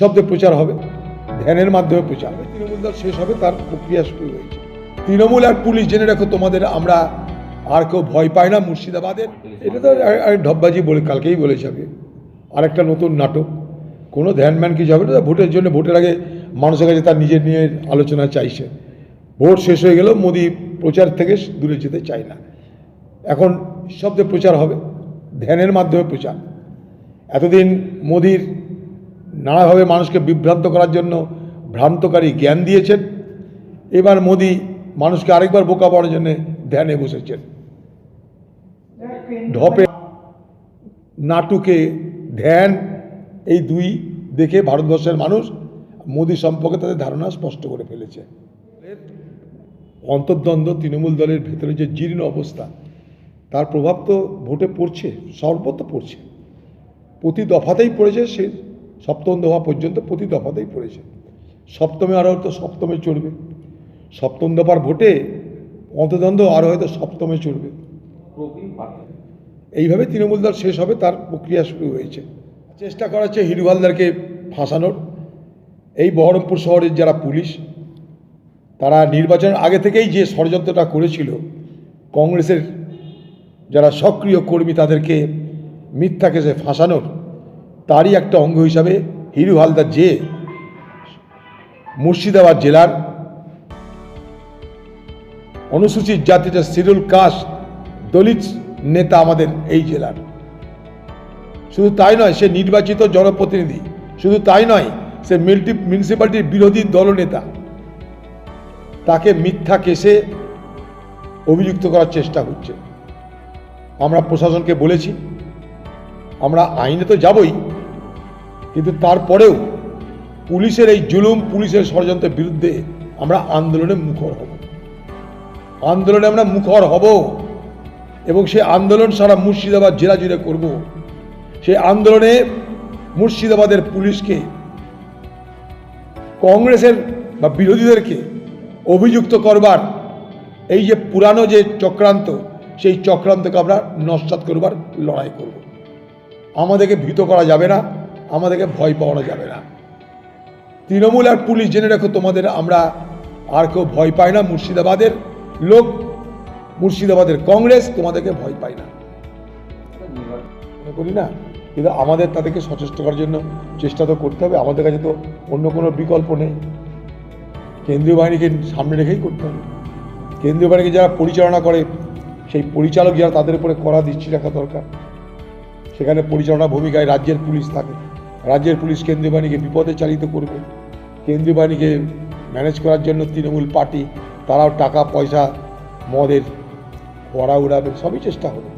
শব্দে প্রচার হবে, ধ্যানের মাধ্যমে প্রচার হবে। তৃণমূল দল শেষ হবে, তার প্রক্রিয়া শুরু হয়েছে। তৃণমূল আর পুলিশ জেনে রাখো, তোমাদের আমরা আর কেউ ভয় পায় না মুর্শিদাবাদের। এটা তো ঢপবাজি বলে কালকেই বলেছি আমি, আরেকটা নতুন নাটক। কোনো ধ্যানম্যান কিছু হবে না। ভোটের জন্য, ভোটের আগে মানুষের কাছে তার নিজের নিয়ে আলোচনা চাইছে। ভোট শেষ হয়ে গেলেও মোদি প্রচার থেকে দূরে যেতে চায় না। এখন শব্দে প্রচার হবে, ধ্যানের মাধ্যমে প্রচার। এতদিন মোদির নানাভাবে মানুষকে বিভ্রান্ত করার জন্য ভ্রান্তকারী জ্ঞান দিয়েছেন। এবার মোদি মানুষকে আরেকবার বোকা পাওয়ার জন্য ধ্যানে বসেছেন। ঢপে নাটুকে ধ্যান, এই দুই দেখে ভারতবর্ষের মানুষ মোদি সম্পর্কে তাদের ধারণা স্পষ্ট করে ফেলেছে। অন্তর্দ্বন্দ্ব, তৃণমূল দলের ভেতরে যে জীর্ণ অবস্থা, তার প্রভাব তো ভোটে পড়ছে, সর্বত্র পড়ছে। প্রতি দফাতেই পড়েছে, সে সপ্তম দফা পর্যন্ত প্রতি দফাতেই পড়েছে। সপ্তমে আরও হয়তো সপ্তমে চড়বে, সপ্তম দফার ভোটে অন্তর্দ্বন্দ্ব আরও হয়তো সপ্তমে চড়বে। এইভাবে তৃণমূল দল শেষ হবে, তার প্রক্রিয়া শুরু হয়েছে। চেষ্টা করা হচ্ছে হিরু হালদারকে ফাঁসানোর। এই বহরমপুর শহরের যারা পুলিশ, তারা নির্বাচনের আগে থেকেই যে ষড়যন্ত্রটা করেছিল, কংগ্রেসের যারা সক্রিয় কর্মী তাদেরকে মিথ্যা কেসে ফাঁসানোর, তারই একটা অঙ্গ হিসাবে হিরু হালদার যে মুর্শিদাবাদ জেলার অনুসূচিত জাতিটা শিডিউল কাস্ট দলিত নেতা আমাদের এই জেলার। শুধু তাই নয়, সে নির্বাচিত জনপ্রতিনিধি। শুধু তাই নয়, সে মিউনিসিপ্যালিটির বিরোধী দলনেতা। তাকে মিথ্যা কেসে অভিযুক্ত করার চেষ্টা হচ্ছে। আমরা প্রশাসনকে বলেছি, আমরা আইনে তো যাবই, কিন্তু তারপরেও পুলিশের এই জুলুম, পুলিশের ষড়যন্ত্রের বিরুদ্ধে আমরা আন্দোলনে মুখর হব। আন্দোলনে আমরা মুখর হব এবং সেই আন্দোলন সারা মুর্শিদাবাদ জেলা জুড়ে করব। সেই আন্দোলনে মুর্শিদাবাদের পুলিশকে, কংগ্রেসের বা বিরোধীদেরকে অভিযুক্ত করবার এই যে পুরানো যে চক্রান্ত, সেই চক্রান্তকে আমরা নস্যাৎ করবার লড়াই করব। আমাদেরকে ভীত করা যাবে না, আমাদেরকে ভয় পাওয়ানো যাবে না। তৃণমূল আর পুলিশ জেনে রাখো, তোমাদের আমরা আর কেউ ভয় পায় না মুর্শিদাবাদের লোক, মুর্শিদাবাদের কংগ্রেস তোমাদেরকে ভয় পায় না, মনে করি না। কিন্তু আমাদের তাদেরকে সচেষ্ট করার জন্য চেষ্টা তো করতে হবে। আমাদের কাছে তো অন্য কোনো বিকল্প নেই। কেন্দ্রীয় বাহিনীকে সামনে রেখেই করতে হবে। কেন্দ্রীয় বাহিনীকে যারা পরিচালনা করে, সেই পরিচালক যারা, তাদের উপরে কড়া দৃষ্টি রাখা দরকার। সেখানে পরিচালনা ভূমিকায় রাজ্যের পুলিশ থাকে। রাজ্যের পুলিশ কেন্দ্রীয় বাহিনীকে বিপদে চালিত করবে। কেন্দ্রীয় বাহিনীকে ম্যানেজ করার জন্য তৃণমূল পার্টি, তারাও টাকা পয়সা, মদের কড়া উড়াবে, সবই চেষ্টা হবে।